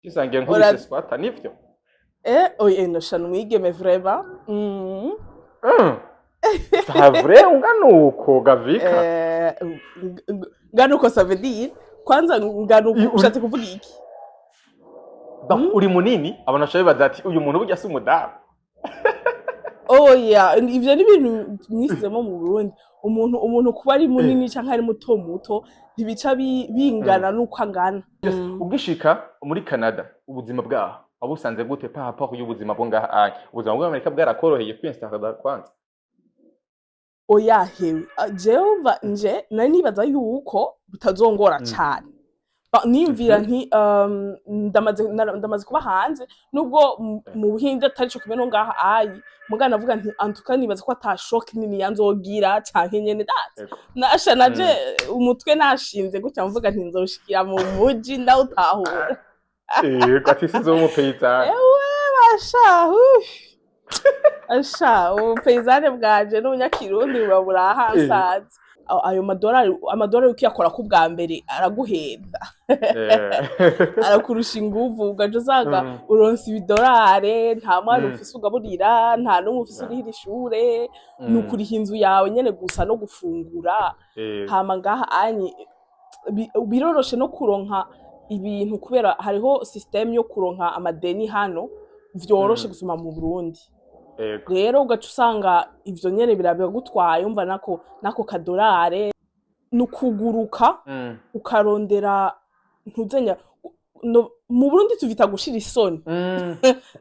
Kisangiye nkubise ora squat nivyo. oye nosha mwigeme vraiment Ça vrai unganuko gavika. eh nganuko ça veut dire kwanza nganuko ushatse kuvuga iki Uri munini abantu bashabe badati uyu muntu burya si umudamu. oya ivyo ni ibintu mwisizemo mu Burundi umuntu kuba ari munini canke ari muto muto ntibica bingana nuko angana. Ugishika muri Canada ubuzima bwaho abusanze gute pa rapport y'ubuzima bwo ngaha ubuzima bwo Amerika bwarakoroheye kwinstara kwanza. Oya hewe jewe nje nari nibaza yuko bitazongora cane niyumvira nti ndamaze kuba hanze nubwo mu Buhinde atari cyo kimwe no ngaha mugana navuga nti antuka nibaza ko atashock nini yanzogira canke nyene nasha naje umutwe nashinze gutya mvuga nti nzoshikira mu muji ndawutahura gatisizo mu paysan ewe basha asha paysan bwaje n'umunyakirundi babura hansaze ayo amadolari ukiyakora ku bwa mbere araguhenda arakurusha inguvu ugaje usanga uronse ibidolare nta mwana ufise ugaburira nta n'umwe ufise urihira ishure nukuriha inzu yawe nyene gusa no gufungura hama ngaha biroroshe no kuronka ibintu kubera hariho system yo kuronka amadeni hano vyoroshe gusoma mu Burundi rero ugaca usanga ivyo nyene birabigutwaye umva nako kadolare nukuguruka ukarondera ntuzenya mu Burundi tuvita gushira isoni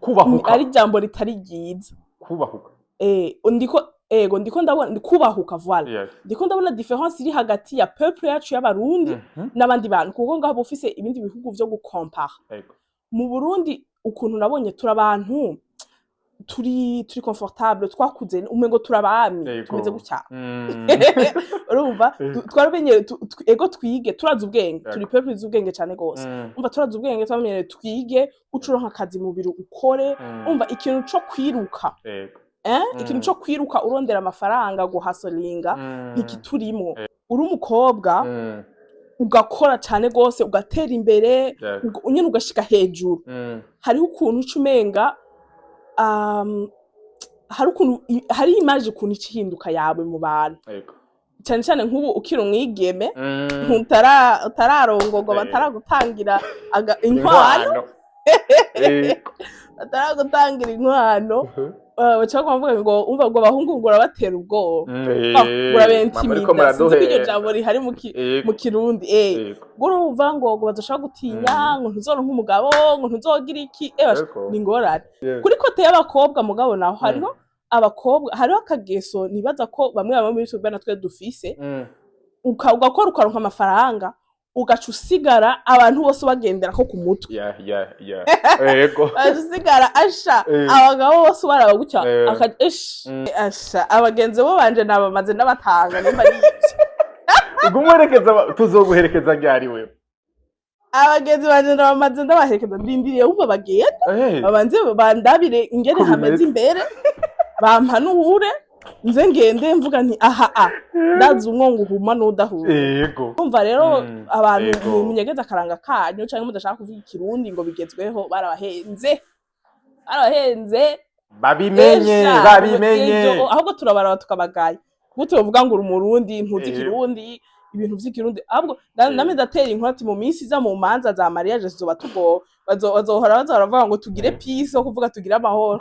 kubahuka ari jambo ritari ryiza kubahuka ndiko ndabona kubahuka voilà ndiko ndabona difference iri hagati ya peuple yacu y'abarundi n'abandi bantu kuko ngaho ufise ibindi bihugu vyo gucompara mu Burundi ukuntu nabonye turabantu turi confortable twakuze umengo turabami tumeze gutya urumva twarabenye ego twige turaza ubwenge turi peuple z'ubwenge cyane gose umva turaza ubwenge twamenye twige ucuronka akazi mu biro ukore umva ikintu cyo kwiruka ikintu cyo kwiruka urondera amafaranga guhasolinga ntikiturimo uri umukobwa ugakora cyane gose ugatera imbere unyene ugashika hejuru hariho ukuntu ucumenga hari image ukuntu ikihinduka yawe mu bantu cyane cyane nk'ubu ukiri umwigeme utararongorwa bataragutangira inkwano bataragutangira inkwano baca bavuga ngo umva ngo abahungu ngo urabatera ubwoba urabentimida sinzi ko iryo jambo rihari mu Kirundi urumva ngo bazoshaka gutinya ngo ntuzoronka umugabo ngo ntuzogira iki ni ingorane kuri kote y'abakobwa mugabo naho hariho abakobwa hariho akageso nibaza ko bamwe muri twe natwe dufise ugakora ukaronka amafaranga ugaca usigara abantu bose bagendera ko ku mutwe yego usigara asha abagabo bose baraba gutya asha abagenzi bo banje nabamaze n'abatanga nimba igumwerekeza tuzoguherekeza ryari wewe abagenzi banje nabamaze ndabaherekeza ndindiriye umva bagenda babanze bandabire ingene hameze imbere bampanure nze ngende mvuga nti ndazi umwongo uhuma n'udahuma yego umva rero abantu munyegeza akaranga kanyu canke mudashaka kuvuga ikirundi ngo bigezweho barabahenze babimenye ahubwo turabaraba tukabagaye gute uvuga ngo uri umurundi ntuzi ikirundi ibintu vy'ikirundi ahubwo namwe ndatera inkwati mu minsi za mu manza za mariage zizoba tugo bazohora baravuga ngo tugire peace yo kuvuga tugire amahoro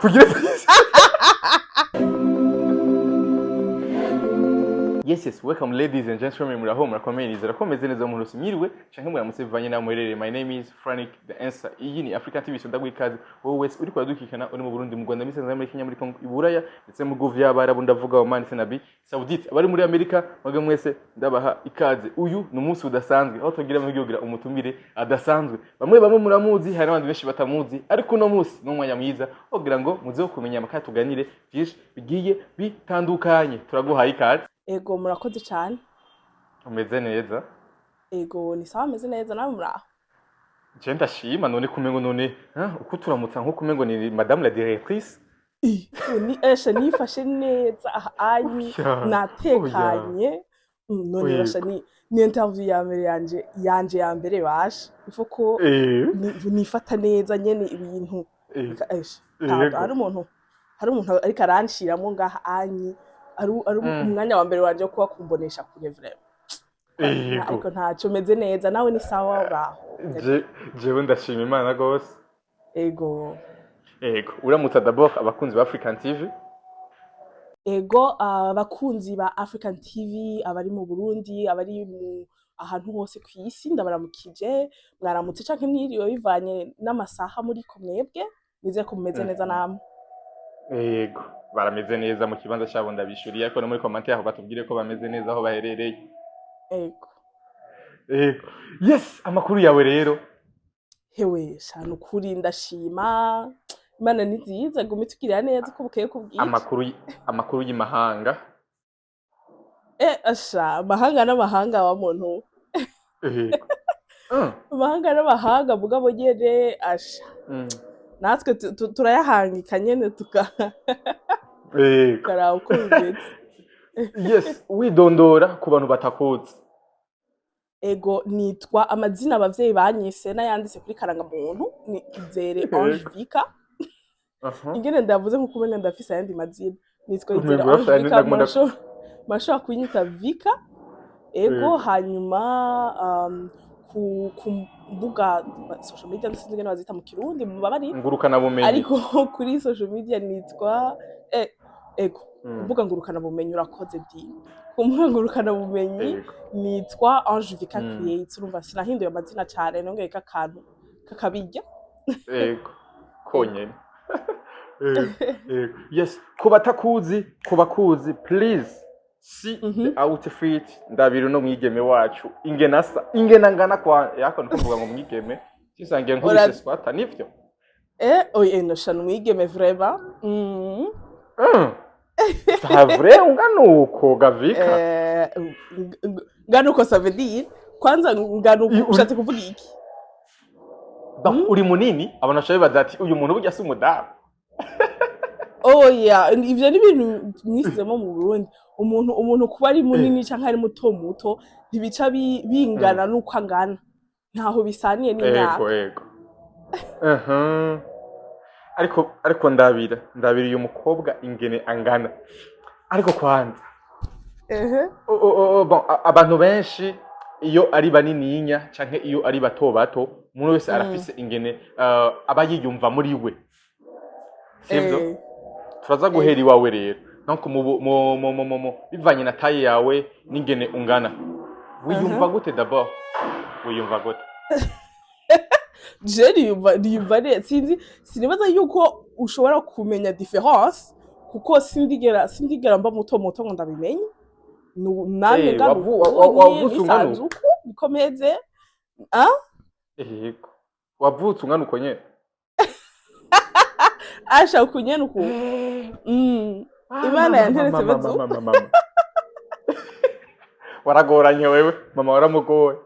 Yes, welcome ladies and gentlemen, muraho murakomeye nizera ko meze neza mu rusi mwiriwe canke muramutse bivanye na mwerere. My name is Frank the Answer. Iyi ni African TV ndagwikaze wowe wese uri kwadukikana uri mu Burundi mu Rwanda misanze muri Kenya muri Kongo Iburaya ndetse mu Guvya y'Abarabu ndavuga Oman Senabi Saudite abari muri Amerika mwage mwese ndabaha ikaze. Uyu ni umunsi udasanzwe aho tugira mu gihugu umutumire adasanzwe bamwe muramuzi hari abandi benshi batamuzi ariko no munsi n'umwanya mwiza kugira ngo muze kumenya amakaya tuganire byinshi bigiye bitandukanye. Turaguhaye ikaze. Ego murakoze cyane. Umeze neza? Ego ni sawa meze neza nawe muraho. Je ndashima none kumengo none uko turamutsa nko kumengo ni madame la directrice. Ni nifashe neza natekanye none basha ni interview ya mbere yanje ya mbere basha ifo ko nifata neza nyene ibintu hari umuntu ariko aranshiramo ngaha ari umwanya wa mbere wanje kuba kumbonesha kure vraiment ariko ntaco meze neza nawe ni sawa uraho jewe ndashima Imana gose ego uramutsa d'abord abakunzi ba African TV ego abakunzi ba African TV abari mu Burundi abari mu ahantu hose kw'isi ndabaramukije mwaramutse canke mwiriwe bivanye n'amasaha muri ko mwebwe nize ko mumeze neza namwe ego barameze neza mu kibanza cyabo ndabishuriye ariko no muri commentaire aho batubwire ko bameze neza aho baherereye ego yes amakuru yawe rero hewe shana ukuri ndashima Imana ni nziza gume tukirira neza ko bukeye kubwira amakuru y'imahanga asha mahanga n'amahanga wa muntu mahanga n'amahanga mugabo nyene asha natwe turayahangika nyene karaba uko bimeze yes widondora ku bantu batakuzi ego nitwa amazina abavyeyi banyise n'ayanditse kuri karangamuntu ni Izere Ange Vika ingene ndavuze nko kumenya ndafise ayandi mazina nitwa Izere Ange Vika masho kunyita Vika ego hanyuma ku mbuga social media ndetse ngene bazita mu Kirundi mubabari ngurukana bumenyi ariko kuri social media nitwa ego mbuga ngurukana bumenyi urakoze di kumbuga ngurukana bumenyi nitwa Ange Vika Create urumva sinahinduye amazina cyane nongeye kakantu kakabijya ego konyene yes kubatakuzi kubakuzi please see the outfit ndabiro no mwigeme wacu ingena ngana kwa yako nikuvuga ngo mwigeme kisangiye nkubise swata nivyo oye no shana mwigeme vraiment ta vrai unganuko gavika nganuko ça veut dire kwanza nganuko ushatse kuvuga iki uri munini abantu bashabe bazati uyu muntu burya si umudamu oya ivyo ni ibintu mwisizemo mu Burundi umuntu kuba ari munini canke ari muto ntibica bingana nuko angana ntaho bisaniye n'imyaka ariko ndabira uyu mukobwa ingene angana ariko kwanza bon abantu benshi iyo ari banininya canke iyo ari bato umuntu wese arafise ingene aba yiyumva muri we sivyo turaza guhera iwawe rero donc bivanye na taille yawe n'ingene ungana wiyumva gute d'abord wiyumva gute je niyumva neza sinibaza yuko ushobora kumenya difference kuko sindigera mba muto ngo ndabimenye namwe ngaruko nikomeze wavutse ungana uko nyene asha kunyene uko Imana yanteretse bezo waragoranye wewe mama waramugoye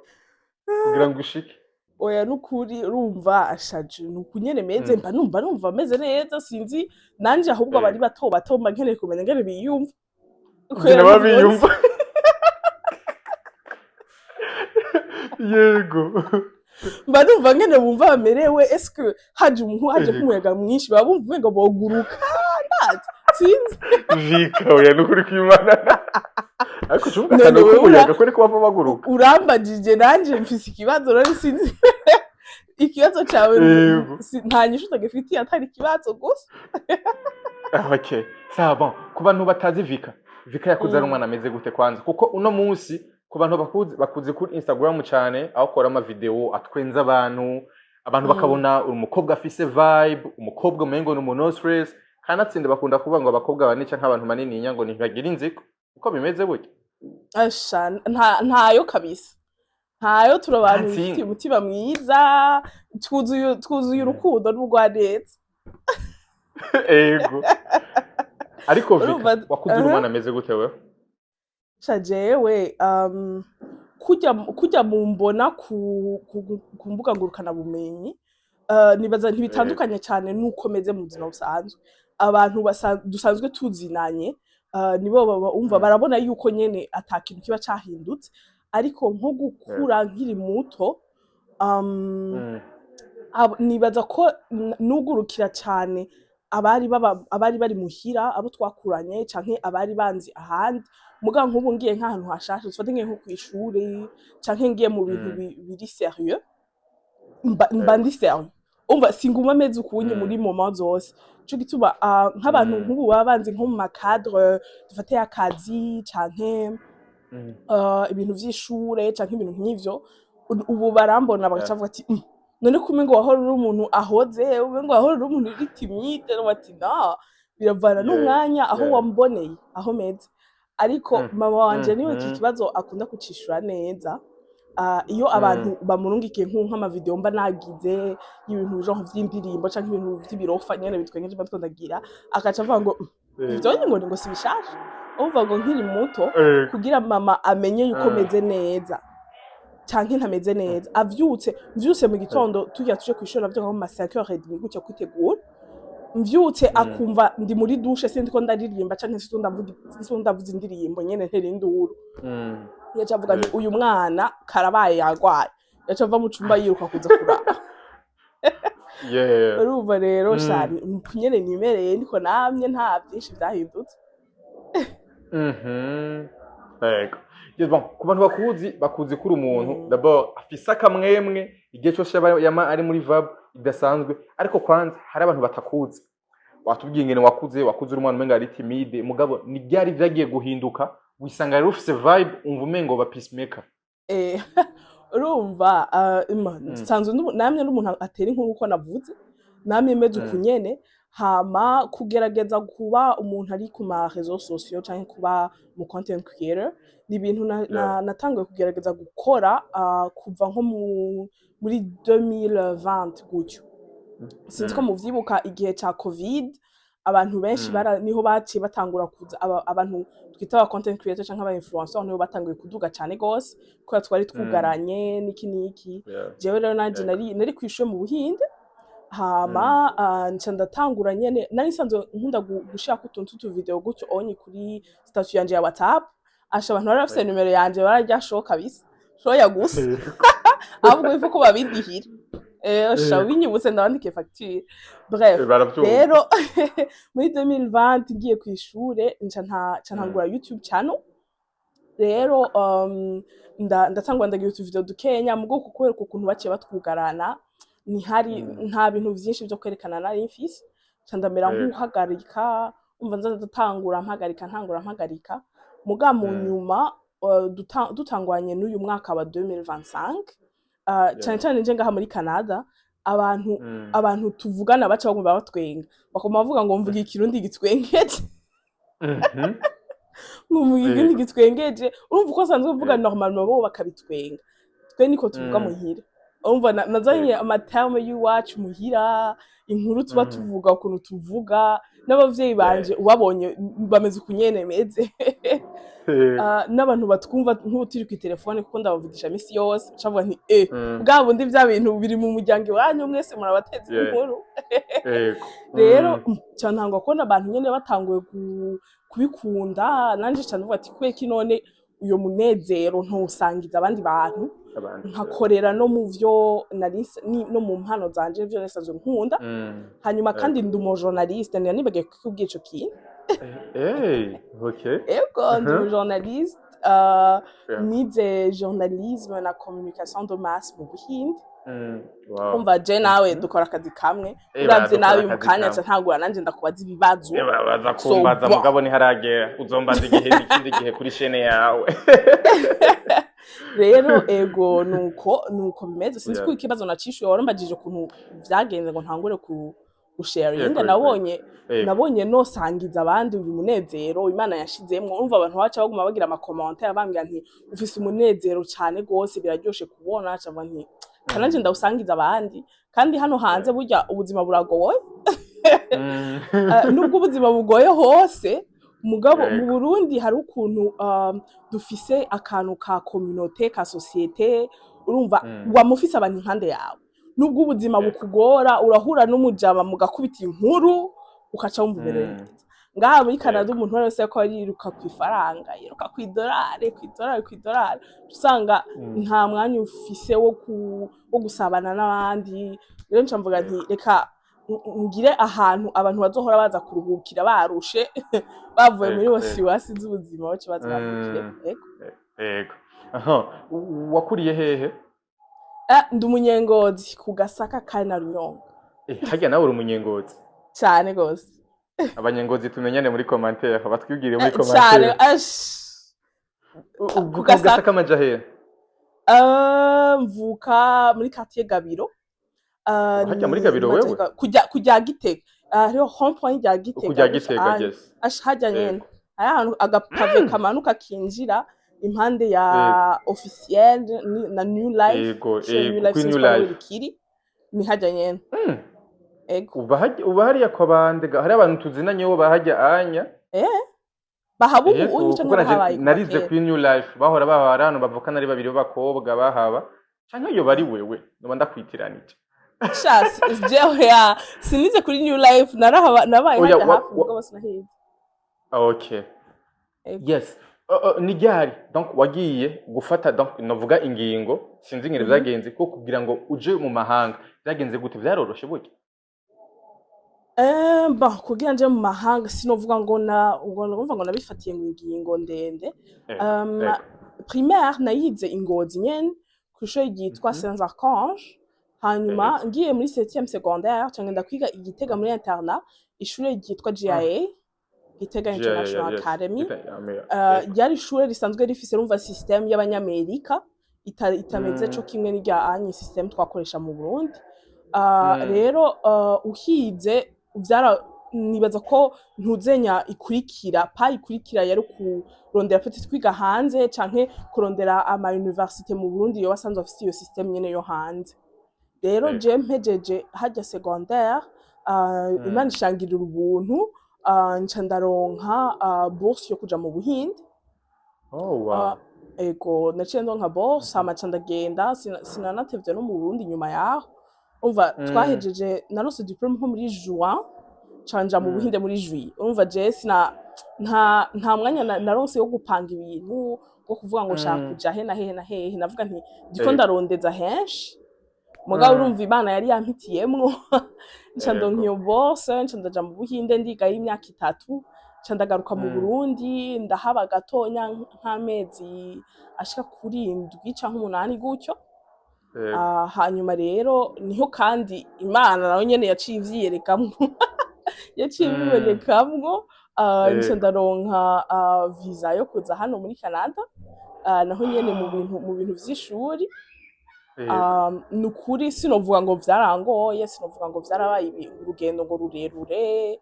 kugira ngo ushike oya nukuri urumva ashaje nukunyene meze mba numva meze neza sinzi nanje ahubwo abari bato mba nkeneye kumenya ngene biyumva biyumva yego mba numva ngene bumva bamerewe eske haje nk'umuyaga mwinshi baba bumva ngo boguruka nati sinzi Vika oya nukuri kwimana ariko cyumva cyane ko umuyaga ko bava baguruka urambajije nanje mfise ikibazo rero sinzi ikibazo cyawe nta nyishu utagifitiye atari ikibazo gusa okay ça bon ku bantu batazi Vika yakuze ari umwana ameze gute kwanza kuko uno munsi ku bantu bakuze kuri Instagram cyane aho akora ama video atwenza abantu bakabona umukobwa afise vibe umukobwa umengo n'umuntu stress kanatsinda bakunda kuvuga ngo abakobwa banica nk'abantu manini nyango ntibagira inziko uko bimeze gute asha ntayo kabisa ntayo turabantu bifite umutima mwiza twuzuye urukundo n'ubugwaneza ego ariko Vika wakuze umwana ameze gute we shajewe kujya mumbona ku mbuga ngurukana bumenyi nibaza ntibitandukanye cyane nuko meze mu buzima busanzwe abantu dusanzwe tuzinanye nibo umva barabona yuko nyene atakintu kiba cahindutse ariko nko gukura nkiri muto nibaza ko nugurukira cyane abari bari muhira abo twakuranye canke abari banzi ahandi muga nk'ubu ngiye nk'ahantu hashashe ufate nko kw'ishure canke ngiye mu bintu biri sérieux mba ndi sérieux umva singuma ameze ukunye muri moment zose cyo gituma nk'abantu nk'ubu baba banzi nko mu cadre dufate akazi canke ibintu vy'ishure canke ibintu nk'ivyo ubu barambona bagacavuga ati none kume ngo wahora uri umuntu ahoze umengo wahora uri umuntu uri timide bati na biravana n'umwanya aho wamboneye aho meze ariko mama wanje niwe iki kibazo akunda kucishura neza iyo abantu bamurungikiye nk'ama video mba nagize y'ibintu genre vy'indirimbo canke ibintu vy'ibirofa nyene bitwengeje batwondagira akaca avuga ngo ivyo ngo sibishasha umva ngo nkiri muto kugira mama amenye yuko meze neza canke ntameze neza mvyutse mu gitondo tujya tuje kwishora byo nko mu 5h30 gutya kwitegura mvyutse akumva ndi muri douche sindi ko ndaririmba canke sindi ndavuza indirimbo nyene ntera induru yaca avuga nti uyu mwana karabaye yagwaye yaca ava mu cumba yiruka kuza kuraba urumva rero shani nyene nimereye ndiko namye nta byinshi byahindutse bon ku bantu bakuzi kuri umuntu d'abord afise akamwemwe igihe cyose yama ari muri vibe idasanzwe ariko kwanza hari abantu batakuzi watubwiye ingene wakuze uri umwana umenga ari timide mugabo ni byari vyagiye guhinduka wisanga rero ufise vibe umva umengo ba peacemaker urumva sanzwe namye n'umuntu atera inkuru uko navuze namye meze ukunyene hama kugerageza kuba umuntu ari ku ma réseaux sociaux canke kuba mu content creator ni ibintu natanguye kugerageza gukora kuva nko muri 2020 gutyo sinzi ko muvyibuka igihe ca covid abantu benshi niho baciye batangura kuza abantu twita aba content creator canke aba influencer niho batanguye kuduga cyane gose ko twari twugaranye niki jewe rero nanje nari kwishuye mu Buhinde hama nca ndatangura nyene nari sanzwe nkunda gushaka utuntu video gutyo onye kuri statut yanje ya WhatsApp abantu bari bafite numero yanje barajya shoka bisa shoya gusa ahubwo ifu ko babindihira binyibutse ndabandike facture bref rero muri 2020 ngiye kw'ishure ntangura YouTube channel rero ndatangwa ndagira utuvideo dukenya mu bwoko kubera ukuntu baciye batwugarana nta bintu vyinshi byo kwerekana nari mfise ndamera nk'uhagarika umva ndatangura mpagarika muga mu nyuma dutangwanye n'uyu mwaka wa 2025 cyane nje ngaha muri Canada abantu tuvugana baca bagomba batwenga bakoma bavuga ngo mvuga ikirundi gitwengeje ngumuye ikirundi gitwengeje urumva uko sanzwe uvuga normalement bo bakabitwenga twe niko tuvuga muhira urumva nazanye amaterme y'uwacu muhira inkuru tuba tuvuga ukuntu tuvuga n'abavyeyi banje ubabonye bameze kunyene meze n'abantu batwumva nk'utiri ku telefone kuko ndabavugisha misi yose cavuga nti bwa bundi vya bintu biri mu muryango wanyu mwese murabateza inkuru rero cyantangwa ko n'abantu nyene batanguye kubikunda nanje cyanavuga ati kweki none uyo munezero ntusangiza abandi bantu nkakorera no mu vyo no mu mpano zanje vyo nesanzwe nkunda hanyuma kandi ndi umu journaliste nibagiye kukubwira ico kintu okay ndi umu journaliste nize journalisme na communication de masse mu Buhinde umva je nawe dukora akazi kamwe uravye nawe mu kanya ca ntagura nanje ndakubaza ibibazo baza kumbaza mugabo ni haragera uzombaza igihe ikindi gihe kuri chaîne yawe rero ego nuko bimeze sinzi ko ikibazo nacishuye warumbagije ukuntu vyagenze ngo ntangure gusharinga nabonye nosangiza abandi uyu munezero Imana yashizemwo urumva abantu baca baguma bagira ama commentaire bambwira nti ufise umunezero cyane gose biraryoshe kubona cyangwa nti kananje ndawusangiza abandi kandi hano hanze burya ubuzima buragoye nubwo ubuzima bugoye hose mugabo mu Burundi hari ukuntu dufise akantu ka communauté ka société urumva wamufise abantu impande yawe nubwo ubuzima bukugora urahura n'umujama mugakubita inkuru ukaca wumva ubereye ngaha muri Canada umuntu wese ko ariruka ku ifaranga yiruka ku idolari usanga nta mwanya ufise wo gusabana n'abandi rero nca mvuga nti reka ngire ahantu abantu bazohora baza kuruhukira barushe bavuye muri wasiwasi z'ubuzima bace baza baruhukire yego wakuriye hehe ndi umunyengozi ku Gasaka ka na Runyonga hajya nawe uri umunyengozi cyane gose abanyengozi tumenyane muri commentaire batwibwire muri commentaire ku Gasaka maja hehe mvuka muri quartier Gabiro hajya muri Gabiro wewe kujya Gitega hariho home point ya Gitega kujya Gitega yes hajya nyene ahantu agapave kamanuka kinjira impande ya officiel na New Life New Life kiri ni hajya nyene ego uba hariya kwa bande hari abantu tuzinanye bo bahajya anya bahaba ubu unyica n'abahabaye narize kuri New Life bahora bahara hano bavukana ari babiri b'abakobwa bahaba canke iyo bari wewe noba ndakwitiranije shasi jewe ya sinize kuri New Life nabaye hajya hafi ubwo bose nahize okay yes ni ryari donc wagiye gufata donc novuga ingingo sinzi ngire byagenze ko kugira ngo uje mu mahanga byagenze gute byaroroshe buke kugira nje mu mahanga sinovuga ngo nabifatiye ngo ingingo ndende primaire nayize Ingozi nyene kw'ishure ryitwa Saint Archange hanyuma ngiye muri 7e secondaire cyangwa ndakwiga Igitega muri internat ishure ryitwa GIA Gitega International Academy yari ishure risanzwe rifise rumva system y'abanyamerika itameze cyo kimwe n'irya anye system twakoresha mu Burundi rero uhize nibaza ko ntuzenya ikurikira yari kurondera peut-être kwiga hanze canke kurondera ama université mu Burundi yo basanzwe bafite iyo system nyene yo hanze rero je mpejeje hajya secondaire Imana ishangirira ubuntu nca ndaronka bourse yo kuja mu Buhinde ego naciye ndonka bourse amaca ndagenda sinanatevye no mu Burundi nyuma yaho umva twahejeje narose diplome nko muri juin canja mu Buhinde muri juillet umva je nta mwanya naronse yo gupanga ibintu ngo kuvuga ngo nshaka kuja he na hehe navuga nti ndiko ndarondeza henshi mugabo urumva Imana yari yampitiyemwo nca ndonka iyo bourse nca ndaja mu Buhinde ndiga y'imyaka 3 nca ndagaruka mu Burundi ndahaba gatonya nk'amezi ashika kuri 7 canke 8 gutyo hanyuma rero niho kandi Imana nayo nyene yaciye ivyiyerekamwo nca ndaronka visa yo kuza hano muri Canada naho nyene mu bintu vy'ishuri nukuri sinovuga ngo vyarangoye sinovuga ngo vyarabaye urugendo ngo rurerure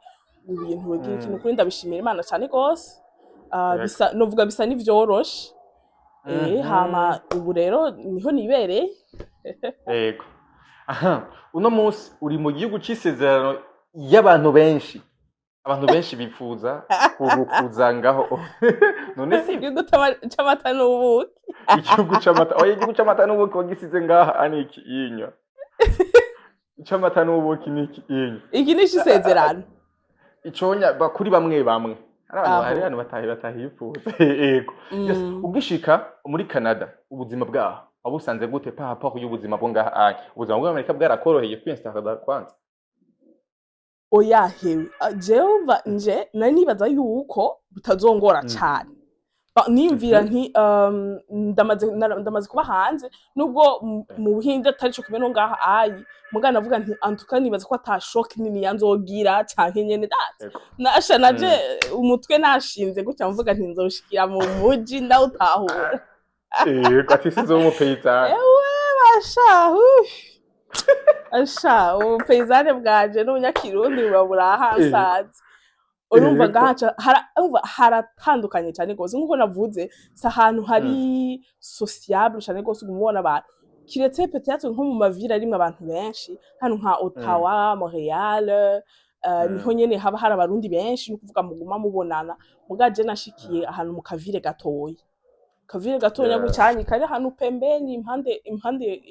ibintu bigira ikintu kuri ndabishimira Imana cyane gose novuga bisa n'ivyoroshe hama ubu rero niho nibereye yego uno munsi uri mu gihugu c'isezerano y'abantu benshi bifuza kuzangaho none si igihugu c'amata n'ubuki igihugu c'amata n'ubuki wagisize ngaha aniki yinywa c'amata n'ubuki niki yinywa iki ni isezerano iconya kuri bamwe hari abantu batahifuza yego ugishika muri Canada ubuzima bwaho wabusanze gute par rapport y'ubuzima bwo ngaha ubuzima bwo Amerika bwarakoroheye kwinstara kwanza oya hewe jewe nje nari nibaza yuko bitazongora cyane nimvira nti ndamaze kuba hanze nubwo mu Buhinde atari cyo kumeno ngaha mugana navuga nti antuka nibaza ko atashock nini yanzogira canke nyene nasha naje umutwe nashinze gutya mvuga nti nzoshikira mu muji ndawutahura katisizo mu paysan asha paysan bwaje n'umunyakirundi babura hansaze urumva gacha haratandukanye cyane gose nkuko navuze sa ahantu hari sociable cyane gose umubona abantu kiretse peut-être nko mu mavira rimwe abantu benshi hano nka Ottawa Montreal niho nyene haba hari abarundi benshi no kuvuga muguma mubonana mugaje nashikiye ahantu mu kavire gatoya gucyanyi kari ahantu pembeni impande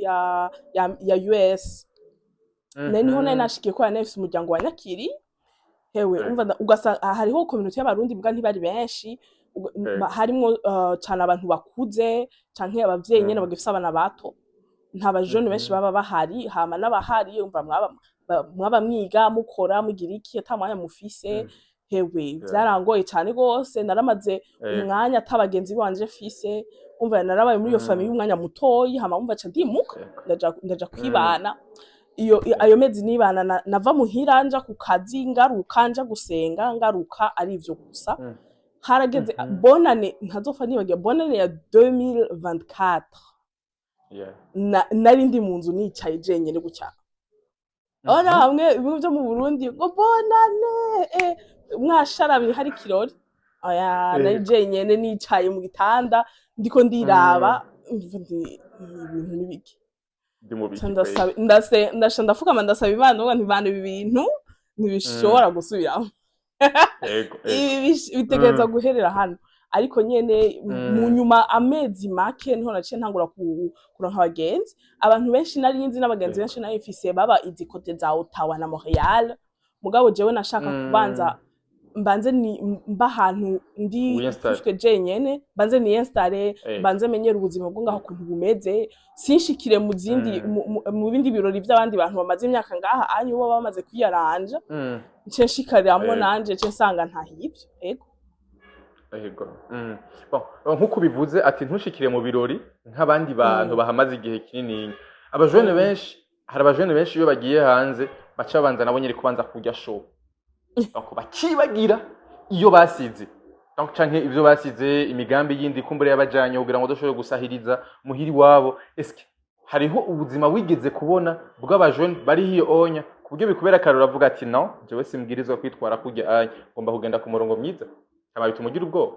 ya US niho nari nashikiye ko yanefise umuryango wa Nyakiri hewe umva ugasanga hariho community y'abarundi mbwa ntibari benshi harimo cyane abantu bakuze canke abavyeyi nyene bagifisa abana bato nta bajone benshi baba bahari hama n'abahari umva mwaba mwiga mukora mugira iki atamwanya mufise hewe vyarangoye cyane gose naramaze umwanya atabagenzi banje fise umva narabaye muri iyo famille y'umwanya mutoyi hama umva ca ndimuka ndaja kwibana ayo mezi nibana nava muhira nja ku kazi ngaruka nja gusenga ngaruka ari ivyo gusa harageze bonane ntazofa nibagiye bonane ya 2024 nari ndi mu nzu nicaye jenyene gucya ona hamwe ibintu byo mu Burundi ngo bonane mwasharamye hari kirori aya nari jenyene nicaye mu gitanda ndiko ndiraba ibintu nibiki ndafukama ndasaba Imana ngo ntibane ibi bintu ntibishobora gusubiramo ibi bitegereza guherera hano ariko nyene mu nyuma amezi make niho naciye ntangura kuronka abagenzi abantu benshi nari nzi n'abagenzi benshi nari mfise baba izi kote za Ottawa na Montreal mugabo jewe nashaka kubanza mbanze mba ahantu ndi kushwe jenyene mbanze ni installe mbanze menyera ubuzima bwo ngaho kuntu bumeze sinshikire mu zindi mu bindi birori by'abandi bantu bamaze imyaka ngaha anyu bo bamaze kwiyaranja nce nshikariramo nanje nce nsanga ntahivyo ego nkuko bivuze ati ntushikire mu birori nk'abandi bantu bahamaze igihe kinini abajene benshi hari abajene benshi iyo bagiye hanze baca banza nabo nyeri kubanza kujya show ako bakibagira iyo basize canke ivyo basize imigambi yindi kumbure yabajanye kugira ngo doshobore gusahiriza muhiri wabo eske hariho ubuzima wigeze kubona bw'abajene bari hiyo onya kubyo bikubera karura avuga ati no jewe simbwirizwa kwitwara kujya ngomba kugenda ku murongo myiza cyangwa bitumugira ubwoba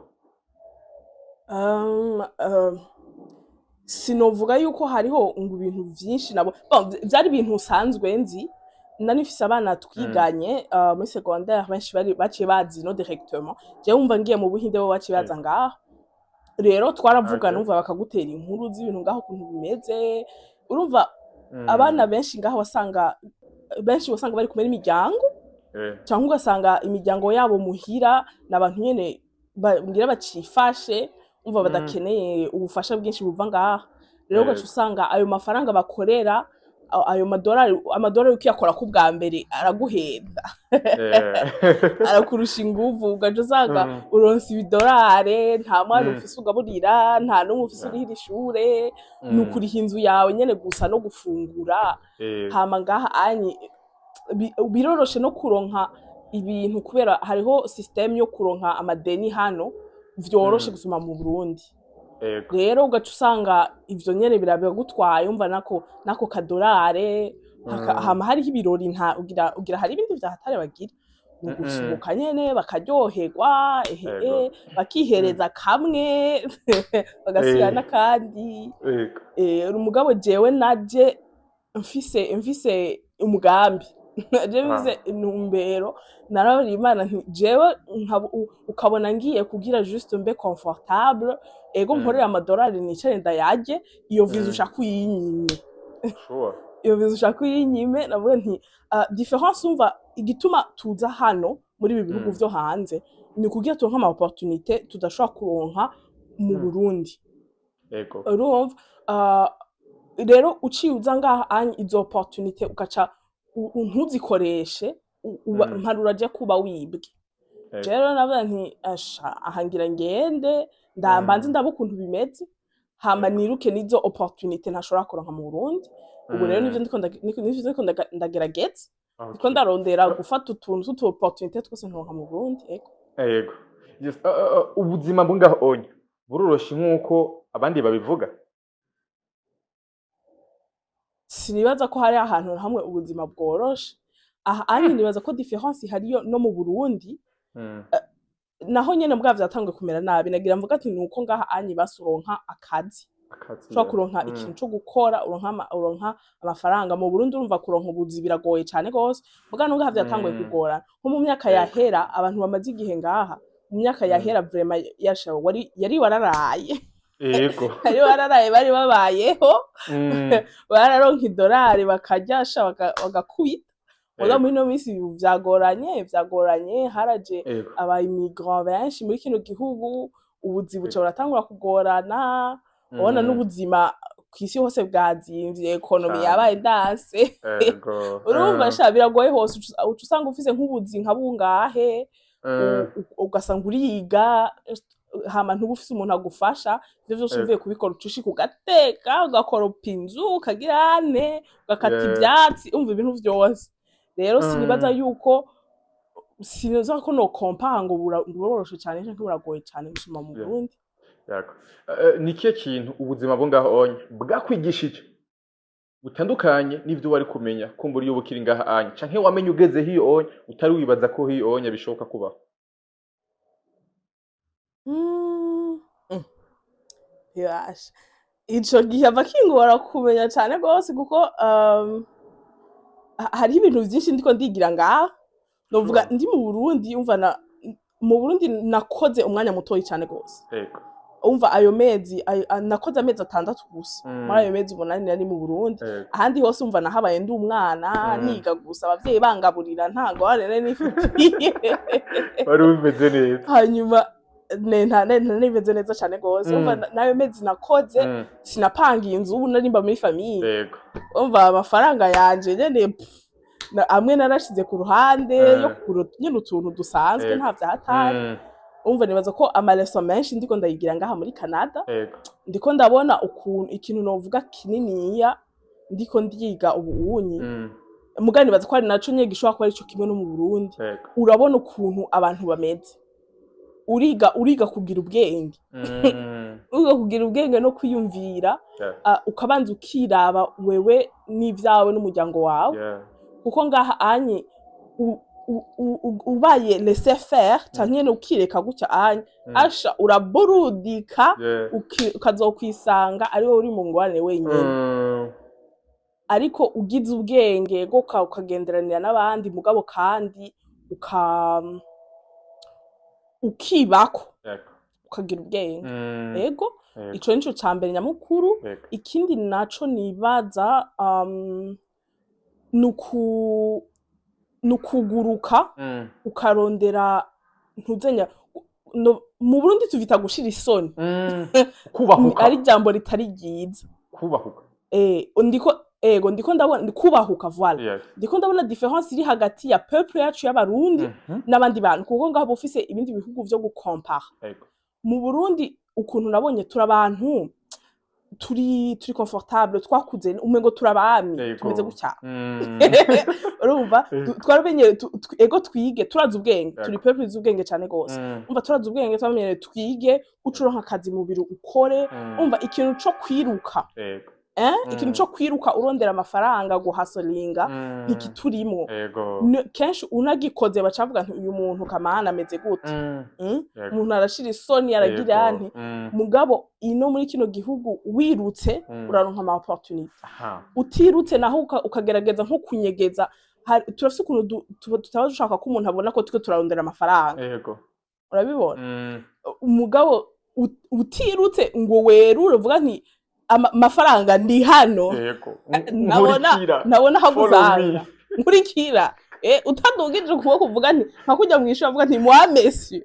sinovuga yuko hariho ngo ibintu byinshi nabo byari ibintu usanzwe nzi nanifise abana twiganye muri secondaire benshi bari baciye bazi no directement je wumva ngiye mu Buhinde bo baciye baza ngaho rero twaravuga numva bakagutera inkuru z'ibintu ngaho kuntu bimeze urumva abana benshi ngaho wasanga bari kumwe n'imiryango cyangwa ugasanga imiryango yabo muhira n'abantu nyene ngira bacifashe umva badakeneye ubufasha bwinshi buva ngaha rero gacu usanga ayo mafaranga bakorera ayo amadolari ukiyakora ku bwa mbere araguhenda arakurusha inguvu ugaje usanga uronse ibidolari nta mwana ufise ugaburira nta n'umwe ufise urihira ishure nukuriha inzu yawe nyene gusa no gufungura hama ngaha anyi biroroshe no kuronka ibintu kubera hariho system yo kuronka amadeni hano vyoroshe gusoma mu Burundi rero ugaca usanga ivyo nyene birabigutwaye umva nako kadolare hama hariho ibirori nta ugira hari ibindi vyahatare bagira gusubuka nyene bakaryoherwa bakihereza kamwe bagasigana kandi umugabo jewe naje mfise umugambi jewe intumbero narabari Imana jewe ukabona ngiye kugira juste mbe confortable ego nkorera amadolari nicare ndayaje iyo vizu ushaka uyinyime iyo vizu ushaka uyinyime navuga nti difference umva igituma tuza hano muri ibi bihugu vyo hanze ni kugira turonka ama opportunité tudashobora kuronka mu Burundi urumva rero uciuza ngaha izo opportunité ugaca ntuzikoreshe mparura je kuba wibwe rero navuga nti ahangira ngende ndambanze ndabukuntu bimeze hama niruke nizo opportunité ntashobora kuronka mu Burundi ubu rero nivyo ndiko ndagerageza ndiko ndarondera gufata utuntu tutu opportunité twose ntoronka mu Burundi yego ubuzima bw'ingaho onye buroroshe nkuko abandi babivuga sinibaza ko hari ahantu hamwe ubuzima bworoshe aha nibaza ko difference hariyo no mu Burundi naho nyene mbwa vyatanguye kumera nabi nagira mvuga ati nuko ngaha anyi basuronka akazi cyo kuronka ikintu cyo gukora uronka amafaranga mu Burundi urumva kuronka ubuzi biragoye cyane gose mbwa no ngaha vyatanguye kugora nko mu myaka yahera abantu bamaze igihe ngaha mu myaka yahera vraiment yashaho yari wararaye yego ari wararaye bari babayeho bararonka idolari bakaryasha bagakubita muga muri no minsi vyagoranye haraje aba immigrant benshi muri kino gihugu ubuzi buca buratangura kugorana ubona n'ubuzima kw'isi hose bwazimvye ekonomi yabaye ndanse urumva sha biragoye hose uca usanga ufise nk'ubuzi nka bungahe ugasanga uriga hama ntuba ufise umuntu agufasha ivyo vyose uvuye kubikora uca ushika ugateka ugakoropa inzu ukagirane ugakata ivyatsi umva ibintu vyose rero sinibaza yuko sinoza ko no compare ngo buroroshe cyane canke buragoye cyane gusoma mu Burundi ni kiye kintu ubuzima bwo ngaho onye bwakwigishije butandukanye n'ivyo wari kumenya kumbura iyo bukiri ngaha anye canke wamenye ugeze hiyo onye utari wibaza ko hiyo onye bishoboka kubaho yasha ico gihe abakingora kumenya cyane gose kuko hari ibintu byinshi ndiko ndigira ngaho novuga ndi mu Burundi umva mu Burundi nakoze umwanya mutoyi cyane gose umva ayo mezi nakoze amezi 6 gusa muri ayo mezi 8 nari mu Burundi ahandi hose umva nahabaye ndi umwana niga gusa abavyeyi bangaburira ntago warere nifitiye wari umeze neza hanyuma nibeze neza cyane gose umva nayo mezi nakoze sinapangiye inzu ubu nari mba muri famille umva amafaranga yanje nyene amwe narashize ku ruhande yo kugura nyene utuntu dusanzwe nta vyahatari umva nibaza ko amaleso menshi ndiko ndayigira ngaha muri Canada ndiko ndabona ukuntu ikintu novuga kininiya ndiko ndiga ubunyi mugani nibaza ko ari naco nyege gishobora kuba arico kimwe no mu Burundi urabona ukuntu abantu bameze uriga kugira ubwenge kugira ubwenge no kwiyumvira ukabanza ukiraba wewe n'ivyawe n'umuryango wawe kuko ngaha anye ubaye laisser faire cyane ukireka gutya anye asha uraburudika ukazokwisanga ari wowe uri mu ngwane wenyine ariko ugize ubwenge go ukagenderanira n'abandi mugabo kandi ukibako ukagira ubwenge yego ico nico cambere nyamukuru ikindi naco nibaza nukuguruka ukarondera ntuzenya mu Burundi tuvita gushira isoni kubahuka ari jambo ritari ryiza kubahuka ndiko ndabona kubahuka voilà ndiko ndabona difference iri hagati ya peuple yacu y'abarundi n'abandi bantu kuko ngaho bufise ibindi bihugu vyo gucompare mu Burundi ukuntu nabonye turabantu turi confortable twakuze umengo turabami tumeze gutya urumva twarabenye ego twige turaza ubwenge turi peuple z'ubwenge cyane gose umva turaza ubwenge twamenye twige ucuronka akazi mu biro ukore umva ikintu cyo kwiruka ikintu cyo kwiruka urondera amafaranga guhasolinga ntikiturimo kenshi unagikoze bacavuga nti uyu muntu kamana ameze gute umuntu arashira isoni aragira nti mugabo ino muri kino gihugu wirutse uraronka ama opportunity utirutse naho ukagerageza nko kunyegeza turafise ukuntu tutabaje ushaka ko umuntu abona ko twe turarondera amafaranga urabibona umugabo utirutse ngo werure uvuga nti amafaranga ndi hano nabona haguzanga nkurikira utadugije ukuboko uvuga nti nka kujya mu ishuri uvuga nti moi monsieur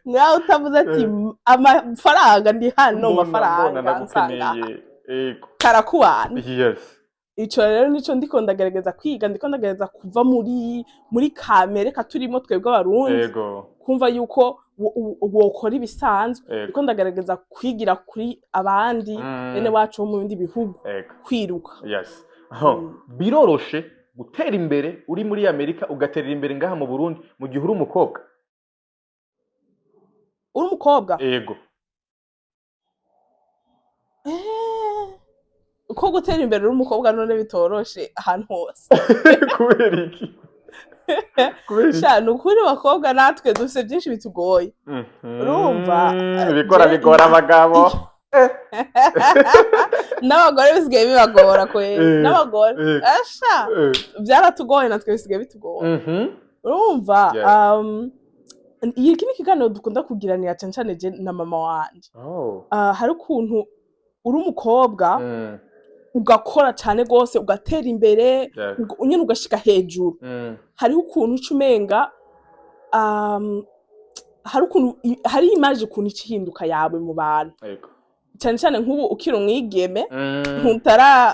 mwawe utavuze ati amafaranga ndi hano amafaranga nsanga karakubana ico rero nico ndiko ndagerageza kwiga ndiko ndagerageza kuva muri kamere katurimo twebwe abarundi kumva yuko wokora ibisanzwe ndiko ndagerageza kwigira kuri abandi bene wacu mu bindi bihugu kwiruka biroroshe gutera imbere uri muri Amerika ugaterera imbere ngaha mu Burundi mu gihe uri umukobwa yego uko gutera imbere uri umukobwa none bitoroshe ahantu hose kubera iki shano kuri bakobwa natwe dufite byinshi bitugoye urumva bigora abagabo n'abagore bisigaye bibagora n'abagore asha byaratugoye natwe bisigaye bitugoye urumva iyi kini kiganiro dukunda kugiranira cyane je na mama wanje hari ukuntu uri umukobwa ugakora cyane gose ugatera imbere nyine ugashika hejuru hariho ukuntu ucumenga hari image ukuntu ikihinduka yawe mu bantu cyane cyane nk'ubu ukiri umwigeme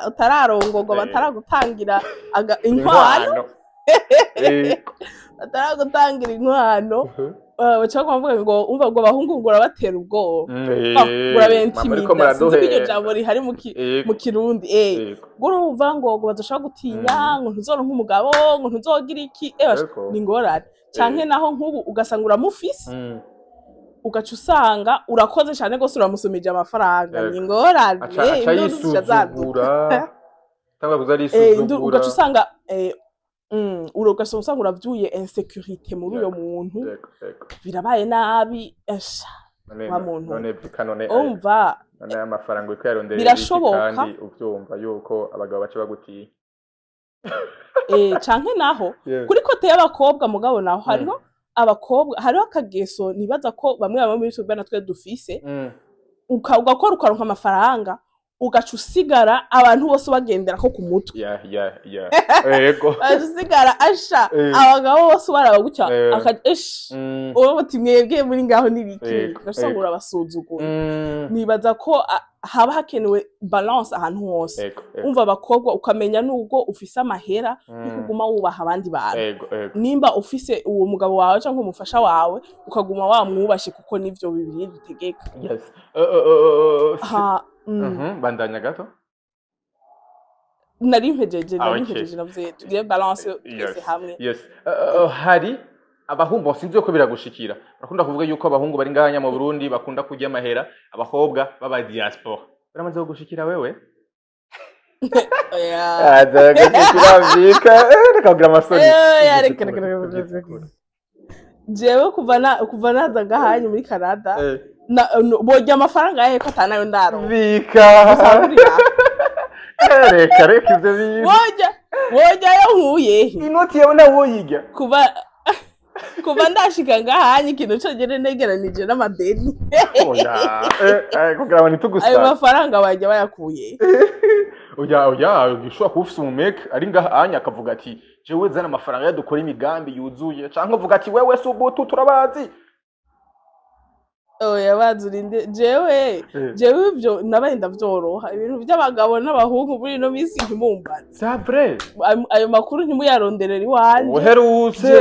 utararongorwa bataragutangira inkwano bataragutangira inkwano baca bavuga ngo umva ngo abahungu ngo urabatera ubwoba urabentimida sinzi ko iryo jambo rihari mu kirundi urumva ngo bazoshobora gutinya ngo ntuzoronka umugabo ngo ntuzogira iki ni ingorane canke naho nk'ubu ugasanga uramufise ugaca usanga urakoze cyane gose uramusumije amafaranga ni ingorane ugaca usanga ugasanga uravyuye insécurité muri uyo muntu birabaye nabi wa muntu umva none amafaranga uko yaronderera birashoboka kandi uvyumva yuko abagabo bace bagutiye canke naho kuri kote y'abakobwa mugabo naho hariho abakobwa hariho akageso nibaza ko bamwe muri twe natwe dufise ugakora ukaronka amafaranga ugaca usigara abantu bose bagendera ko ku mutwe yego usigara asha abagabo bose baraba gutya uwo bati mwebwe muri ngaho nibiki ugasanga urabasuzugura nibaza ko haba hakenewe balance ahantu hose umva abakobwa ukamenya nubwo ufise amahera ukuguma wubaha abandi bantu nimba ufise uwo mugabo wawe cyangwa umufasha wawe ukaguma wamwubashe kuko nivyo bibiri bitegeka bandanya gato nari mpejeje navuze tugire balance twese hamwe hari abahungu sinzi ko biragushikira bakunda kuvuga yuko abahungu bari ngahanya mu Burundi bakunda kujya amahera abakobwa baba diaspora biramaze gushikira wewe vika rekagira amasoni jewe kuva naza ngahanya muri Canada bojya amafaranga yahe ko atanayo ndaro vika reka ivyo bibi bojya yo nkuye inoti yawe nawo yiga kuva ndashika ngahanye ikintu cyogere negeranije n'amadeni kugira ngo nitugusa ayo mafaranga bajya bayakuye gishobora kuba ufise umumeke ari ngahanye akavuga ati jewe zana amafaranga yadukora imigambi yuzuye canke uvuga ati wewe subutu turabazi bazurinde jewe ibyo nabaye ndavyoroha ibintu by'abagabo n'abahungu muri no misi ntimumbaze sabre ayo makuru ntimuyaronderera iwanje uherutse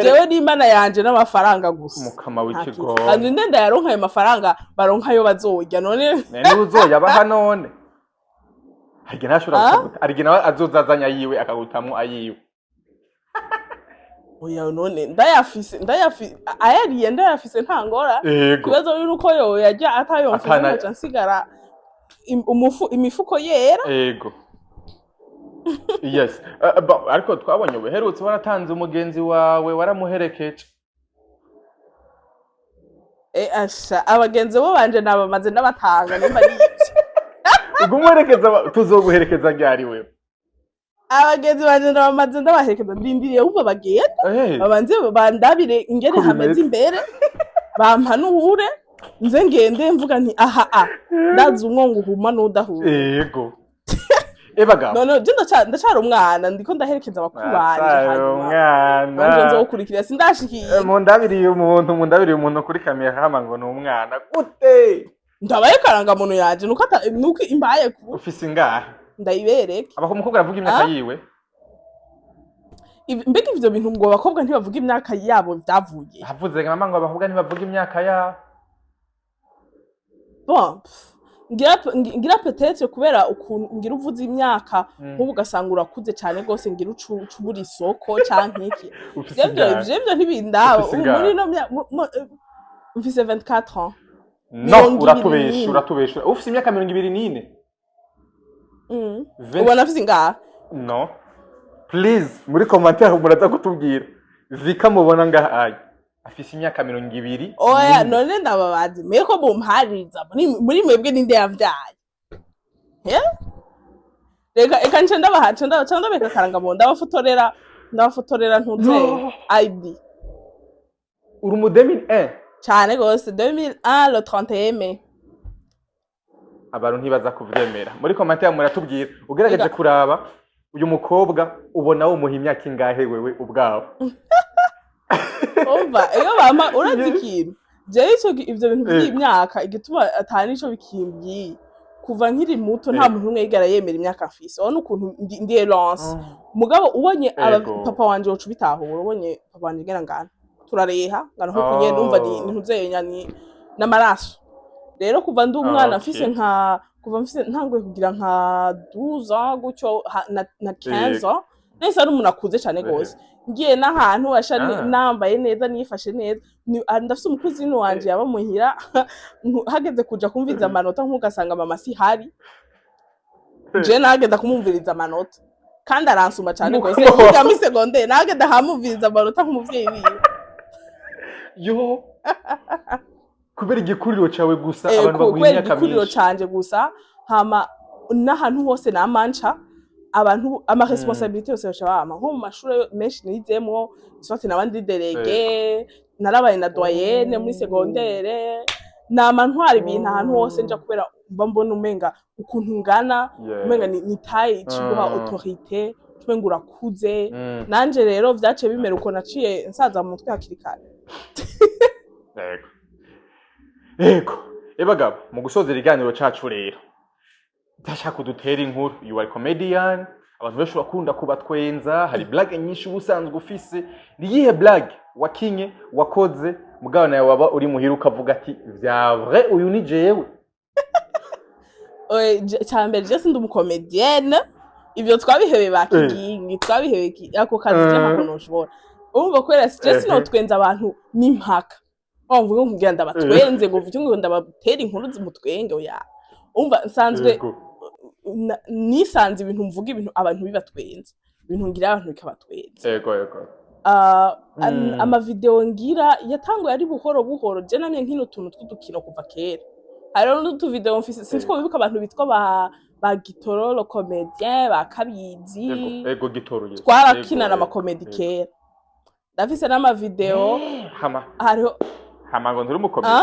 jewe n'Imana yanje n'amafaranga gusa mukama w'ikigo kandi ndenda yaronka ayo mafaranga baronka yo bazojya none uzoyabaha none harigena ashobora harigena azozazanya yiwe akagutamwo ayiwe oya none ndayafise ayariye ndayafise ntangora kibazo yuko yo yajya atayomfise nkaca nsigara imifuko yera yego yes ariko twabonye ubuherutse waratanze umugenzi wawe waramuherekeje asha abagenzi bo banje nabamaze n'abatanga nimba igumuherekeza tuzoguherekeza ryari wewe abagenzi banje nabamaze ndabaherekeza ndindiriye umva bagenda babanze bandabire ingene hameze imbere bampanure nze ngende mvuga nti aha ndazi umwongo uhuma n'udahuma yego ebaga none ndacara umwana ndiko ndaherekeza abakuru banje umwana nzokurikira sindashikiye mundabiriye umuntu kuri kamera hama ngo ni umwana gute ndabaye karanga muntu yaje nuko imbaye ku ufise ingahe ndayibereke abakobwa bavuga imyaka yiwe mbega ivyo bintu ngo abakobwa ntibavuga imyaka yabo byavuye havuze mama ngo abakobwa ntibavuga imyaka yabo bon ngira peut-être kubera ukuntu ngira uvuze imyaka nk'ubu ugasanga urakuze cyane gose ngira ucubura isoko canke iki ivyo ntibindaho muri no mfise 24 ans no uratubesha ufise imyaka 24 ubona afise ingaha no please muri commentaire muraza kutubwira vika mubona ngaha afise imyaka 20 oya none ndababazi meko bumpariza muri mwebwe ninde yavyaye reka nce ndabeka karanga mu ndabafotorera ntuze ID uri mu 2001 cyane gose 2001 le 31 mai abantu ntibaza kuvyemera muri commentaire muratubwira ugerageje kuraba uyu mukobwa ubona wo muha imyaka ingahe wewe ubwawe umva iyo bama urazi ikintu jewe ivyo bintu by'imyaka igituma atani ico bikimbyi kuva nkiri muto nta muntu umwe yigara yemera imyaka mfise ubona ukuntu ndi Elance mugabo ubonye papa wanje wocu bitahura ubonye papa wanje ngera ngana turareha ngana nko kunye numva ni ntuzenya ni n'amaraso rero kuva ndi umwana mfise nka kuva mfise ntanguye kugira nka 12 ans gutyo na 15 ans nese ari umuntu akuze cyane gose ngiye n'ahantu asha nambaye neza nifashe neza ndafise umukuzini wanje yaba muhira hageze kuja kumviza amanota nkugasanga mama si hari je nagenda kumumviriza amanota kandi aransuma cyane gose yiga mi secondaire nagenda hamuviriza amanota nk'umuvyeyi wiwe yo kubera igikuriro cawe gusa abantu baguhinya kabiri igikuriro canje gusa hama n'ahantu hose namanca abantu ama responsabilité yose bashaba nko mu mashuri menshi nizemwo soit nabandi délégué narabaye na doyenne muri secondaire namantwara ibintu ahantu hose nja kubera mba mbona umenga ukuntu ngana umenga ni taille ciguha autorité tumenga urakuze nanje rero vyace bimera uko naciye nsaza mu mutwe hakirikane Ego ebagabo mu gusoza ibiganiro cacu rero ndashaka kudutera inkuru you are comedian abantu benshi bakunda kubatwenza hari blague nyinshi ubusanzwe ufise niyihe blague wakinye wakoze mugabo nawe waba uri muhira ukavuga ati vya vrai uyu ni jewe cyambere je sindi umukomedienne ivyo twabihebe bakigingi twabihebe ako kazi cyangwa konoshobora umva kwera je sinotwenza abantu n'impaka mvuga nkugira ndabatwenze ngo vuga ngo ndabatera inkuru zimutwenge oya umva nsanzwe nisanze ibintu mvuga ibintu abantu bibatwenze ibintu ngira abantu bikabatwenze yego ama video ngira yatanguye ari buhoro buhoro je namye nkino tuntu tw'udukino kuva kera hariho n'utu video mfise sinziko bibuka abantu bitwa ba Gitorolo comedien ba Kabizi yego Gitoro twarakinana ama comedy kera ndafise n'ama video hariho hamango nturi umukomedi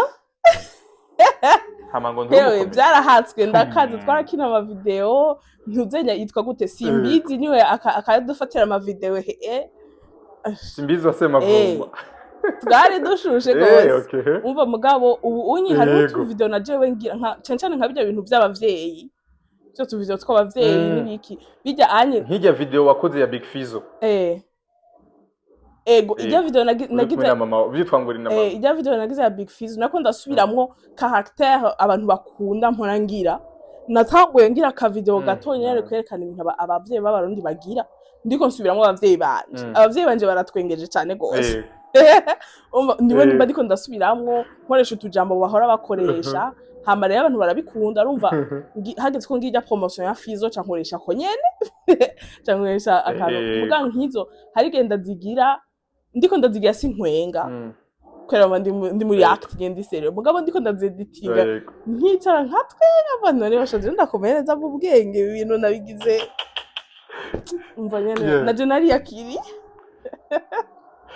hamango nturi umukomedi byarahatswe ndakaze twarakina ama video ntuzenya yitwa gute simbizi niwe akadufatira ama video simbizi wasema vumba twari dushushe gose umva mugabo ubu unyi hari tu video na jewe ngira nka cencane nka bijya bintu by'abavyeyi cyo tu video tw'abavyeyi nibiki bijya anye nkijya video wakoze ya Big Fizzo ego ijya video nagize mama byitwangura inama ijya video nagize ya Big Fizzo nako ndasubiramwo character abantu bakunda mpora ngira natanguye ngira ka video gatonya rero kwerekana ibintu abavyeyi b'abarundi bagira ndiko nsubiramwo abavyeyi banje baratwengeje cyane gose niwe nimba ndiko ndasubiramwo nkoresha utujambo bahora bakoresha hama rero abantu barabikunda urumva hageze ko ngijya promotion ya Fizzo cankoresha ko nyene cankoresha akantu muga nkizo hari genda zigira ndiko ndazigira sinkwenga kwera ndi muri act ngende serio mugabo ndiko ndazeditinga nkicara nkatwenga abantu rero bashaje ndakomereza mu bwenge ibintu nabigize umva nyene na jenari yakiri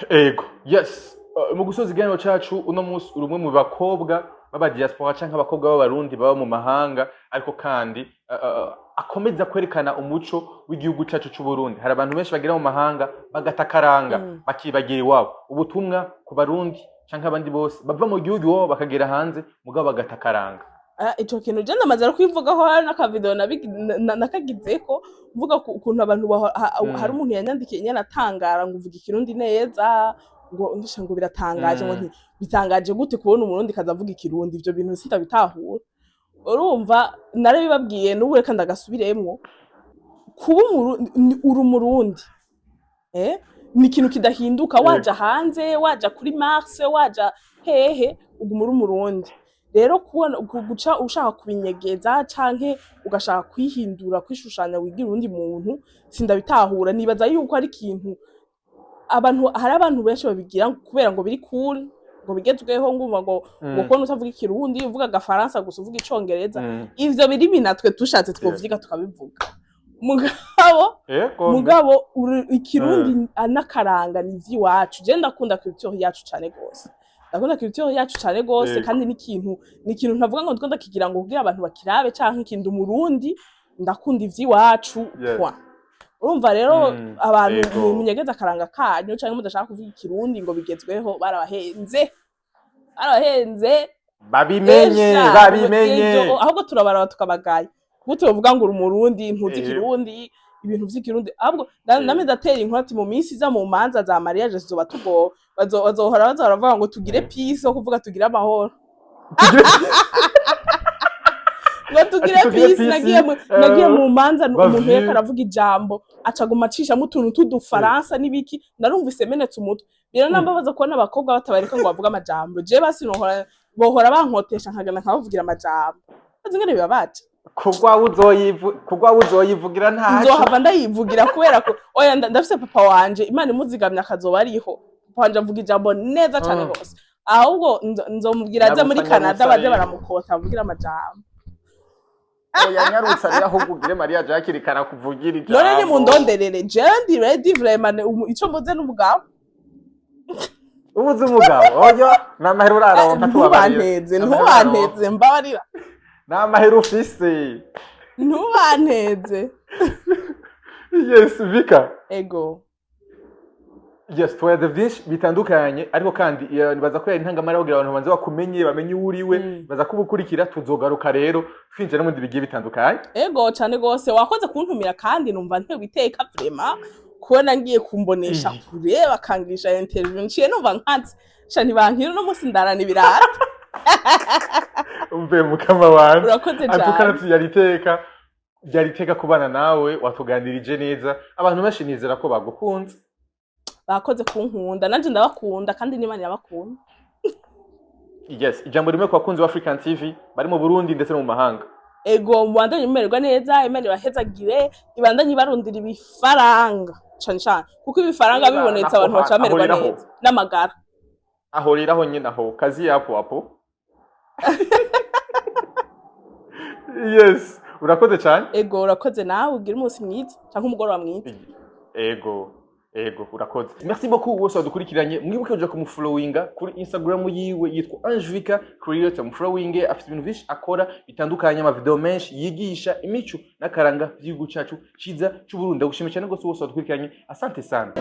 ego yes mu gusoza iganiro cacu uno munsi urumwe mu bakobwa baba diaspora canke abakobwa b'abarundi baba mu mahanga ariko kandi akomeza kwerekana umuco w'igihugu cacu c'u Burundi hari abantu benshi bagira mu mahanga bagatakaranga bakibagira iwabo ubutumwa ku barundi canke abandi bose bava mu gihugu iwabo bakagera hanze mugabo bagatakaranga ico kintu je ndamaze kwivugaho hari n'akavideo nakagizeko mvuga ukuntu abantu hari umuntu yanyandikiye nyana atangara ngo uvuga ikirundi neza ngo ndisha ngo biratangaje ngo bitangaje gute kubona umurundi kazavuga ikirundi ivyo bintu sitabitahura urumva nare bibabwiye n'ubu reka ndagasubiremwo kuba umurundi ni ikintu kidahinduka waja hanze waja kuri Mars waja hehe ugumura umurundi rero kubona guca ushaka kubinyegeza canke ugashaka kwihindura kwishushanya wigira urundi muntu sindabitahura nibaza yuko ari ikintu hari abantu benshi babigira kubera ngo biri cool ngo bigezweho ngumva ngo kubona utavuga ikirundi uvuga agafaransa gusa uvuga icongereza ivyo biri binatwe tushatse twovuga tukabivuga mugabo ikirundi anakaranga ni ivy'iwacu je ndakunda culture yacu cane gose ndakunda culture yacu cyane gose kandi ni ikintu ntavuga ngo ndikunda kigira ngo kugira abantu bakirabe canke ikindi umurundi ndakunda ivyiwacu kwa urumva rero abantu munyegeza akaranga kanyu canke mudashaka kuvuga ikirundi ngo bigezweho barabahenze babimenye ahubwo turabaraba tukabagaye kuko tuvuga ngo umurundi ntuzi ikirundi ibintu vy'ikirundi ahubwo namwe ndatera inkoti mu minsi za mu manza za mariage zizoba tugo bazohora baravuga ngo tugire peace ho kuvuga tugire amahoro ngo tugire peace nagiye mu manza umuntu yeka aravuga ijambo acaguma acisha mu tuntu tudufaransa nibiki narumvise menetse umutwe bira nambabaza kubona abakobwa batabareka ngo bavuga amajambo je basi bohora bankotesha nkagana nkabavugira amajambo azingene bibabaje kugwa uzoyivugira ntacu nzohava ndayivugira kubera ko oya ndafise papa wanje Imana imuzigamye akazoba ariho papa wanje avuga ijambo neza cyane gose ahubwo nzomubwira aje muri Canada baje baramukota avugira amajambo oya nyarutsa rero ahubwo ugire Maria Jacques kana kuvugira ijambo none ni mundonderere je ndi ready vraiment ico muze n'umugabo ubuze umugabo oya namahera uraronka ntubanteze mbabarira namahera ufise ntubanteze yes Vika ego yes twaje byinshi bitandukanye ariko kandi nibaza ko yari ntangamara kugira abantu banze bakumenye bamenye uriwe baza kubukurikira tuzogaruka rero twinje no mundi bigiye bitandukanye ego cyane gose wakoze kuntumira kandi numva ntewe iteka vraiment kubona ngiye kumbonesha kure bakangisha interview nciye numva nkanze shani bankira no musi ndarana ibirata umbe mukama wanje urakoze cyane atukana yariteka kubana nawe watuganirije neza abantu bashinizera ko bagukunze bakoze kunkunda nanje ndabakunda kandi n'Imana yabakunda yes ijambo rimwe ku bakunzi wa African TV bari mu Burundi ndetse no mu mahanga ego mwandanye mumererwa neza Imana ibahezagire ibandanye barundira ibifaranga cyane kuko ibifaranga bibonetse abantu bacamererwa neza n'amagara ahoriraho nyine aho kazi yapo yes urakoze cyane ego urakoze nawe ugira umunsi mwiza cyangwa umugoroba mwiza ego urakoze merci beaucoup wose wadukurikiranye mwibuke kuja kumufollowinga kuri Instagram yiwe yitwa Angelica Creator mufollowinge afite ibintu byinshi akora bitandukanye ama video menshi yigisha imico n'akaranga by'igihugu cyacu ciza cy'u Burundi gushimira cyane gose wose wadukurikiranye asante sana